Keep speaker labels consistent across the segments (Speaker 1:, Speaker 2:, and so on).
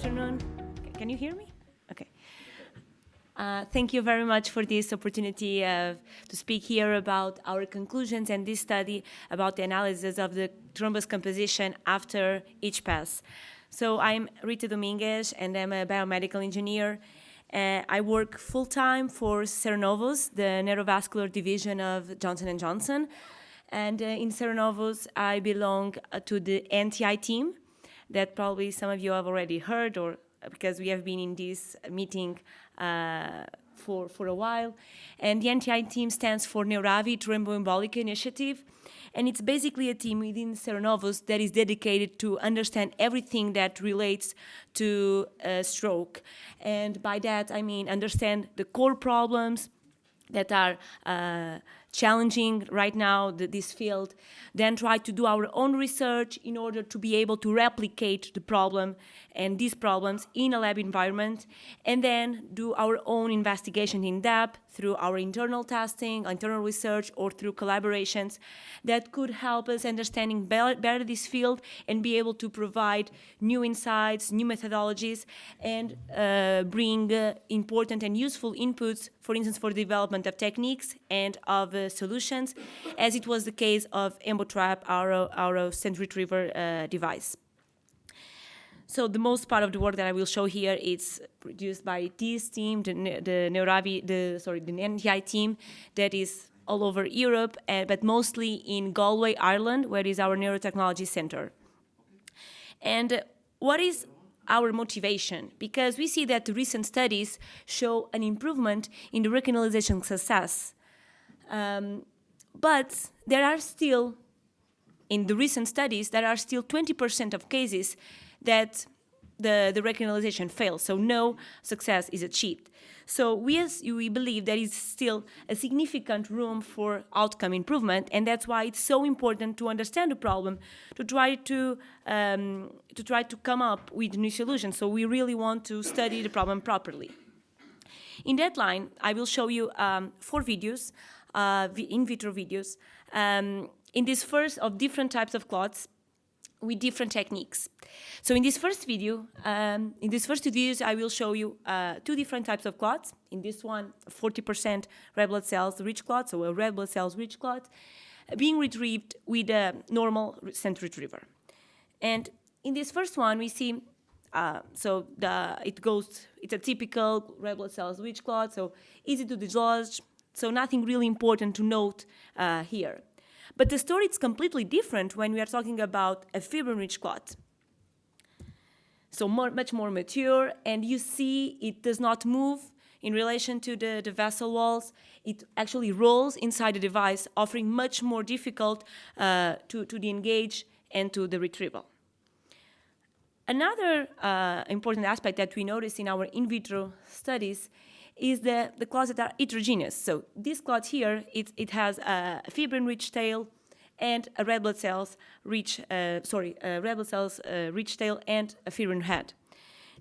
Speaker 1: afternoon. Can you hear me? Okay. Thank you very much for this opportunity to speak here about our conclusions and this study about the analysis of the thrombus composition after each pass. So I'm Rita Dominguez, and I'm a biomedical engineer. I work full-time for Neurovascular, the Neurovascular Division of Johnson & Johnson. And in Neurovascular, I belong to the NTI team that probably some of you have already heard, or because we have been in this meeting for a while. And the NTI team stands for Neuravi Thromboembolic Initiative. And it's basically a team within Neurovascular that is dedicated to understand everything that relates to stroke. And by that, I mean understand the core problems that are challenging right now, this field, then try to do our own research in order to be able to replicate the problem and these problems in a lab environment, and then do our own investigation in depth through our internal testing, internal research, or through collaborations that could help us understanding better this field and be able to provide new insights, new methodologies, and bring important and useful inputs, for instance, for the development of techniques and of solutions, as it was the case of EmboTrap, our stent retriever device. So the most part of the work that I will show here is produced by this team, the NTI team that is all over Europe, but mostly in Galway, Ireland, where is our neurotechnology center. And what is our motivation? Because we see that the recent studies show an improvement in the recanalization success. But there are still, in the recent studies, there are still 20% of cases that the recanalization fails, so no success is achieved. So we believe there is still a significant room for outcome improvement, and that's why it's so important to understand the problem, to try to come up with new solutions. So we really want to study the problem properly. In that line, I will show you 4 videos, in vitro videos, in this first of different types of clots with different techniques. So in this first video, in these first 2 videos, I will show you 2 different types of clots. In this one, 40% red blood cells rich clot, so a red blood cells rich clot, being retrieved with a normal stent retriever. And in this first one, we see, it's a typical red blood cells rich clot, so easy to dislodge, so nothing really important to note here. But the story is completely different when we are talking about a fibrin-rich clot. So much more mature, and you see it does not move in relation to the vessel walls. It actually rolls inside the device, offering much more difficult to the engage and to the retrieval. Another important aspect that we notice in our in vitro studies is the clots that are heterogeneous. So this clot here, it has a fibrin-rich tail and a red blood cells rich tail and a fibrin head.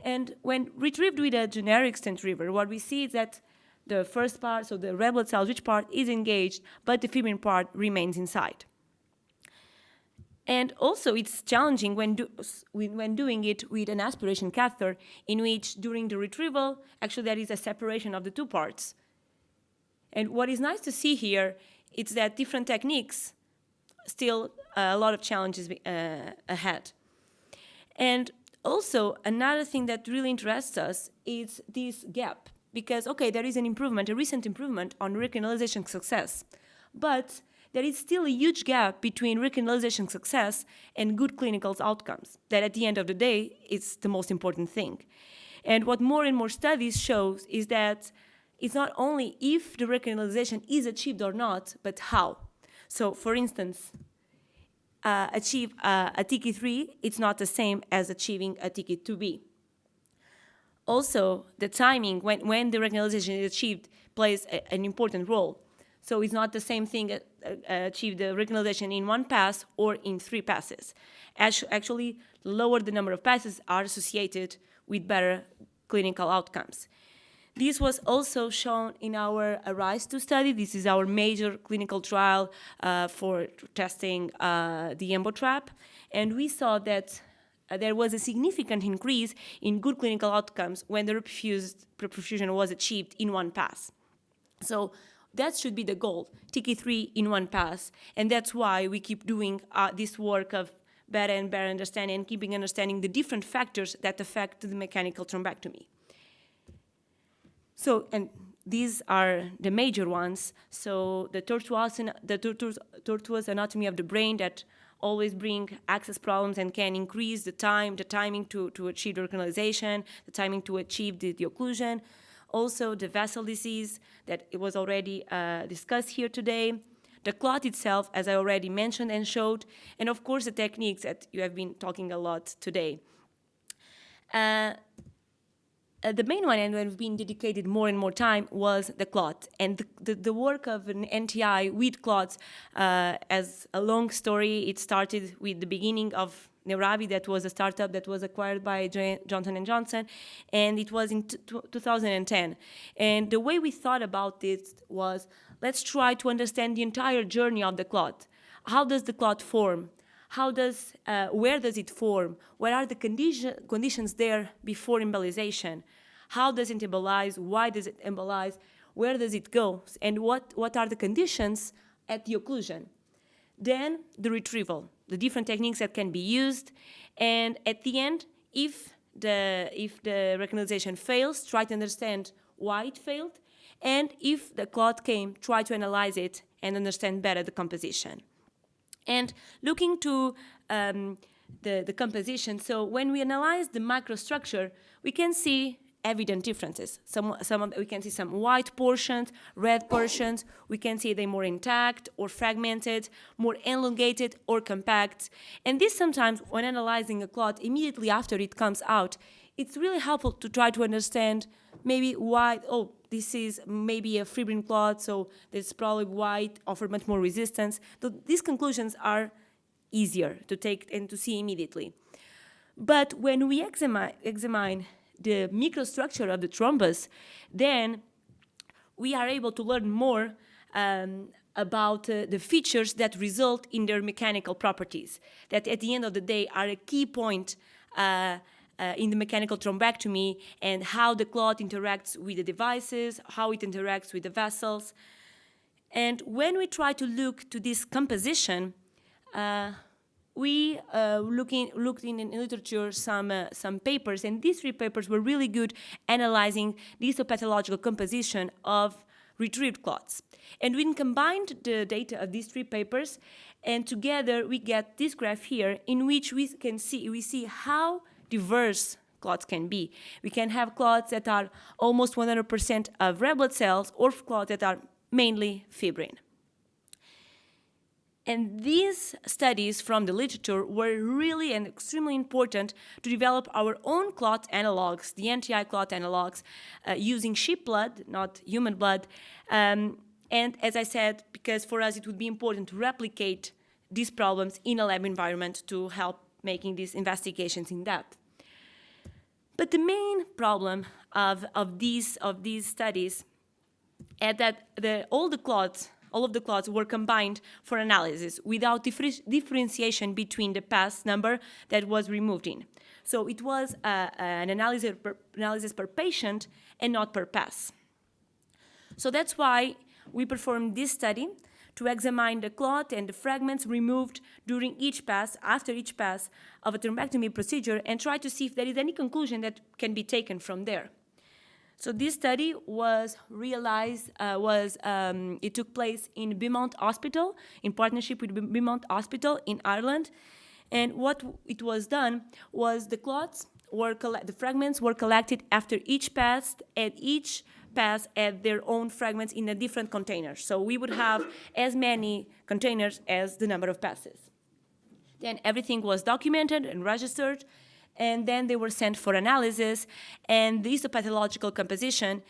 Speaker 1: And when retrieved with a generic stent retriever, what we see is that the first part, so the red blood cells rich part, is engaged, but the fibrin part remains inside. And also, it's challenging when doing it with an aspiration catheter, in which, during the retrieval, actually there is a separation of the 2 parts. And what is nice to see here is that different techniques, still a lot of challenges ahead. And also, another thing that really interests us is this gap. Because, okay, there is an improvement, a recent improvement on recanalization success, but there is still a huge gap between recanalization success and good clinical outcomes, that at the end of the day is the most important thing. And what more and more studies show is that it's not only if the recanalization is achieved or not, but how. So, for instance, achieve a TK3, it's not the same as achieving a TK2B. Also, the timing when the recanalization is achieved plays an important role. So it's not the same thing achieve the recanalization in 1 pass or in 3 passes. Actually, lower the number of passes are associated with better clinical outcomes. This was also shown in our ARISE-2 study. This is our major clinical trial for testing the EmboTrap. And we saw that there was a significant increase in good clinical outcomes when the perfusion was achieved in one pass. So that should be the goal, TK3 in one pass. And that's why we keep doing this work of better and better understanding and keeping understanding the different factors that affect the mechanical thrombectomy. So, and these are the major ones. So the tortuous anatomy of the brain that always bring access problems and can increase the timing to achieve the recanalization, the timing to achieve the occlusion. Also the vessel disease that it was already discussed here today. The clot itself, as I already mentioned and showed, and of course the techniques that you have been talking a lot today. The main one, and we've been dedicated more and more time, was the clot. And the work of an NTI with clots, as a long story, it started with the beginning of Neuravi, that was a startup that was acquired by Johnson & Johnson, and it was in 2010. And the way we thought about this was, let's try to understand the entire journey of the clot. How does the clot form? Where does it form? What are the conditions there before embolization? How does it embolize? Why does it embolize? Where does it go? And what are the conditions at the occlusion? Then the retrieval, the different techniques that can be used. And at the end, if the recanalization fails, try to understand why it failed. And if the clot came, try to analyze it and understand better the composition. And looking to the composition, so when we analyze the microstructure, we can see evident differences. We can see some white portions, red portions. We can see they're more intact or fragmented, more elongated or compact. And this sometimes, when analyzing a clot immediately after it comes out, it's really helpful to try to understand maybe why, this is maybe a fibrin clot, so there's probably why it offered much more resistance. So these conclusions are easier to take and to see immediately. But when we examine the microstructure of the thrombus, then we are able to learn more about the features that result in their mechanical properties, that at the end of the day are a key point in the mechanical thrombectomy, and how the clot interacts with the devices, how it interacts with the vessels. And when we try to look to this composition, we looked in literature some papers, and these 3 papers were really good analyzing the histopathological composition of retrieved clots. And we combined the data of these 3 papers, and together we get this graph here, in which we see how diverse clots can be. We can have clots that are almost 100% of red blood cells, or clots that are mainly fibrin. And these studies from the literature were really and extremely important to develop our own clot analogs, the NTI clot analogs, using sheep blood, not human blood. And as I said, because for us it would be important to replicate these problems in a lab environment to help making these investigations in depth. But the main problem of these studies is that all of the clots were combined for analysis without differentiation between the pass number that was removed in. So it was an analysis per patient and not per pass. So that's why we performed this study to examine the clot and the fragments removed during each pass, after each pass of a thrombectomy procedure, and try to see if there is any conclusion that can be taken from there. So this study was realized, it took place in Beaumont Hospital, in partnership with Beaumont Hospital in Ireland. And what it was done was the fragments were collected after each pass, and each pass had their own fragments in a different container. So we would have as many containers as the number of passes. Then everything was documented and registered, and then they were sent for analysis. And the histopathological composition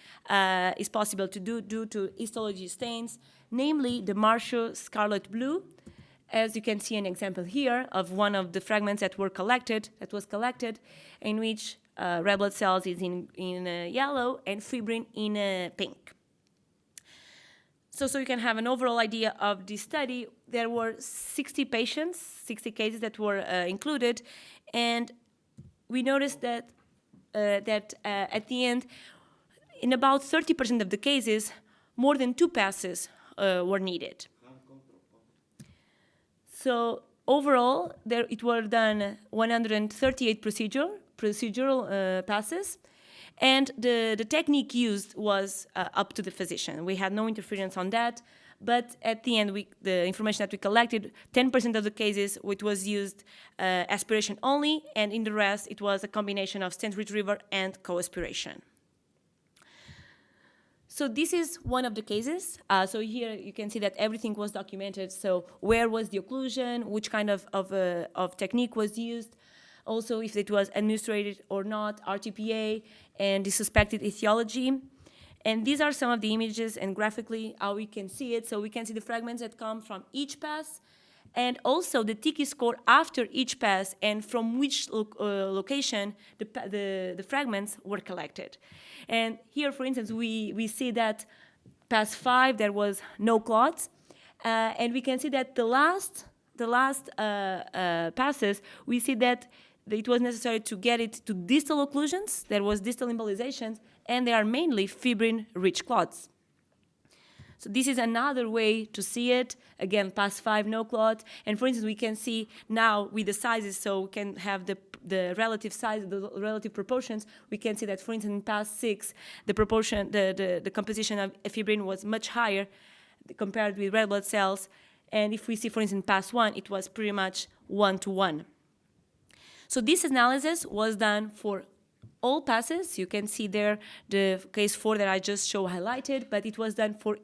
Speaker 1: is possible to do due to histology stains, namely the Marshall scarlet blue. As you can see an example here of one of the fragments that was collected, in which red blood cells is in yellow and fibrin in pink. So you can have an overall idea of this study. There were 60 patients, 60 cases that were included, and we noticed that at the end, in about 30% of the cases, more than 2 passes were needed. So overall, it were done 138 procedural passes, and the technique used was up to the physician. We had no interference on that, but at the end, the information that we collected, 10% of the cases, it was used aspiration only, and in the rest, it was a combination of stent retriever and co-aspiration. So this is one of the cases. So here you can see that everything was documented. So where was the occlusion, which kind of technique was used, also if it was administered or not, RTPA, and the suspected etiology. And these are some of the images and graphically how we can see it. So we can see the fragments that come from each pass, and also the Tiki score after each pass and from which location the fragments were collected. And here, for instance, we see that pass 5, there was no clots. And we can see that the last passes, we see that it was necessary to get it to distal occlusions, there was distal embolizations, and they are mainly fibrin-rich clots. So this is another way to see it. Again, pass 5, no clot. And for instance, we can see now with the sizes, so we can have the relative size, the relative proportions. We can see that, for instance, in pass 6, the proportion, the composition of fibrin was much higher compared with red blood cells. And if we see, for instance, pass 1, it was pretty much 1-to-1. So this analysis was done for all passes. You can see there the case 4 that I just showed highlighted, but it was done for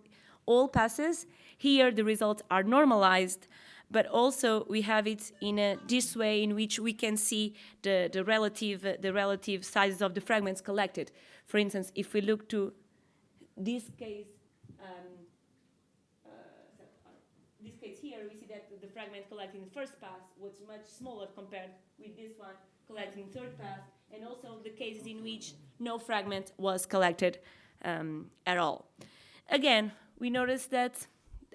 Speaker 1: all passes. Here the results are normalized, but also we have it in this way in which we can see the relative sizes of the fragments collected. For instance, if we look to this case, here, we see that the fragment collected in the first pass was much smaller compared with this one collected in third pass, and also the cases in which no fragment was collected at all. Again, we noticed that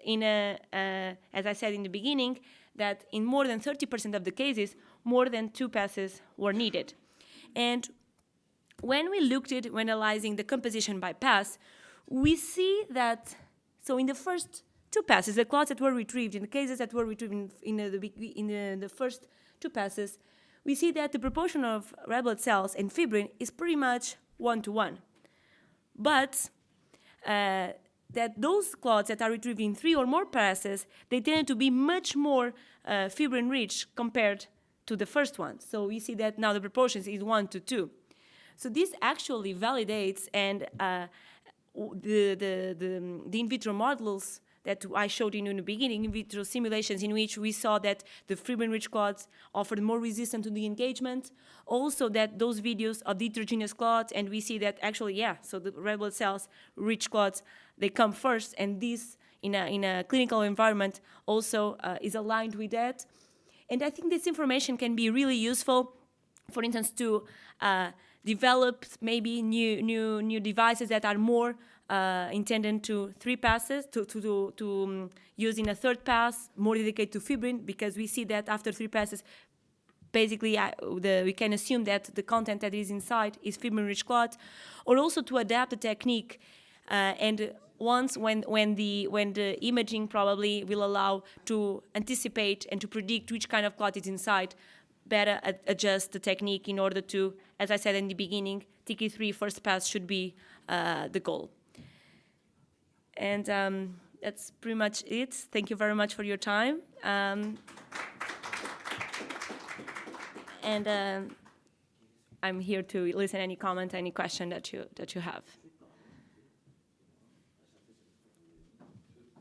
Speaker 1: as I said in the beginning, that in more than 30% of the cases, more than 2 passes were needed. And when we looked at when analyzing the composition by pass, we see that, so in the first 2 passes, the clots that were retrieved, in the cases that were retrieved in the first 2 passes, we see that the proportion of red blood cells and fibrin is pretty much 1-to-1. But that those clots that are retrieved in 3 or more passes, they tend to be much more fibrin-rich compared to the first one. So we see that now the proportions is 1-to-2. So this actually validates, and the in vitro models that I showed you in the beginning, in vitro simulations in which we saw that the fibrin-rich clots offered more resistance to the engagement. Also that those videos of the heterogeneous clots, and we see that actually, yeah, so the red blood cells, rich clots, they come first, and this in a clinical environment also is aligned with that. And I think this information can be really useful, for instance, to develop maybe new devices that are more intended to 3 passes, to use in a third pass, more dedicated to fibrin, because we see that after 3 passes, basically we can assume that the content that is inside is fibrin-rich clot, or also to adapt the technique. And once when the imaging probably will allow to anticipate and to predict which kind of clot is inside, better adjust the technique in order to, as I said in the beginning, TK3 first pass should be the goal. And that's pretty much it. Thank you very much for your time. And I'm here to listen any comment, any question that you have.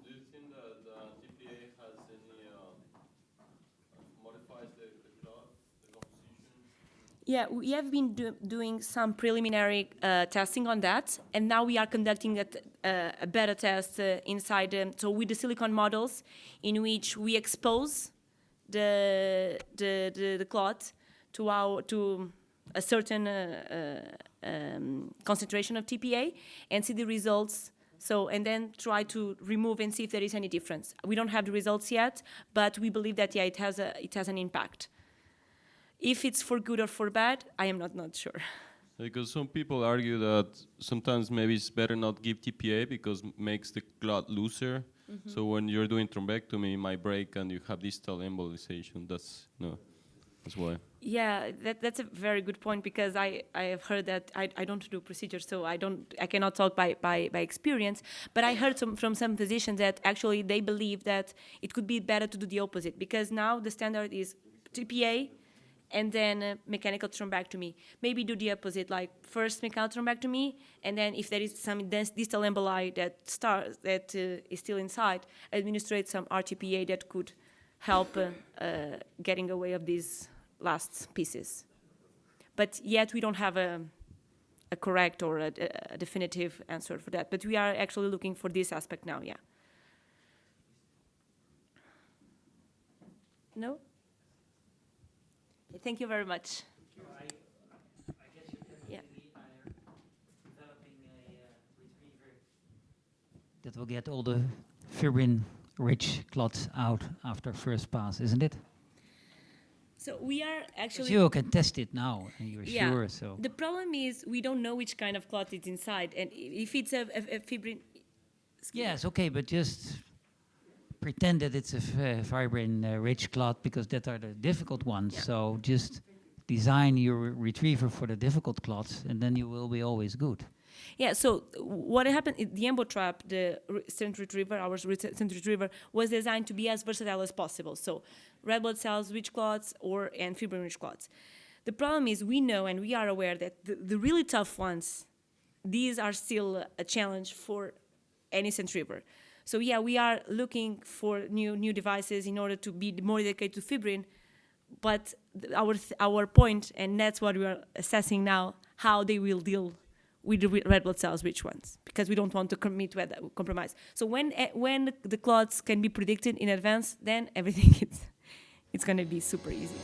Speaker 2: Do you think that TPA has any modifies the clot, the composition?
Speaker 1: Yeah, we have been doing some preliminary testing on that, and now we are conducting a beta test inside. So with the silicon models, in which we expose the clot to a certain concentration of TPA and see the results. So, and then try to remove and see if there is any difference. We don't have the results yet, but we believe that, yeah, it has an impact. If it's for good or for bad, I am not sure.
Speaker 2: Because some people argue that sometimes maybe it's better not give TPA because makes the clot looser. So when you're doing thrombectomy, it might break and you have distal embolization. That's why.
Speaker 1: Yeah, that's a very good point, because I have heard that I don't do procedures, so I cannot talk by experience, but I heard from some physicians that actually they believe that it could be better to do the opposite, because now the standard is TPA and then mechanical thrombectomy. Maybe do the opposite, like first mechanical thrombectomy, and then if there is some distal emboli that is still inside, administrate some RTPA that could help getting away of these last pieces. But yet we don't have a correct or a definitive answer for that. But we are actually looking for this aspect now, yeah. No? Thank you very much.
Speaker 3: I guess you definitely are developing a retriever that will get all the fibrin-rich clots out after first pass, isn't it?
Speaker 1: So we are actually...
Speaker 3: You can test it now, and you're
Speaker 1: Yeah.
Speaker 3: sure, so...
Speaker 1: The problem is we don't know which kind of clot is inside, and if it's a fibrin...
Speaker 3: Yes, okay, but just pretend that it's a fibrin-rich clot, because that are the difficult ones.
Speaker 1: Yeah.
Speaker 3: So just design your retriever for the difficult clots, and then you will be always good.
Speaker 1: Yeah, so what happened, the EmboTrap, the stent retriever, our stent retriever, was designed to be as versatile as possible. So red blood cells, rich clots, and fibrin-rich clots. The problem is we know and we are aware that the really tough ones, these are still a challenge for any stent retriever. So yeah, we are looking for new devices in order to be more dedicated to fibrin, but our point, and that's what we are assessing now, how they will deal with the red blood cells, which ones, because we don't want to commit to that compromise. So when the clots can be predicted in advance, then everything it's going to be super easy.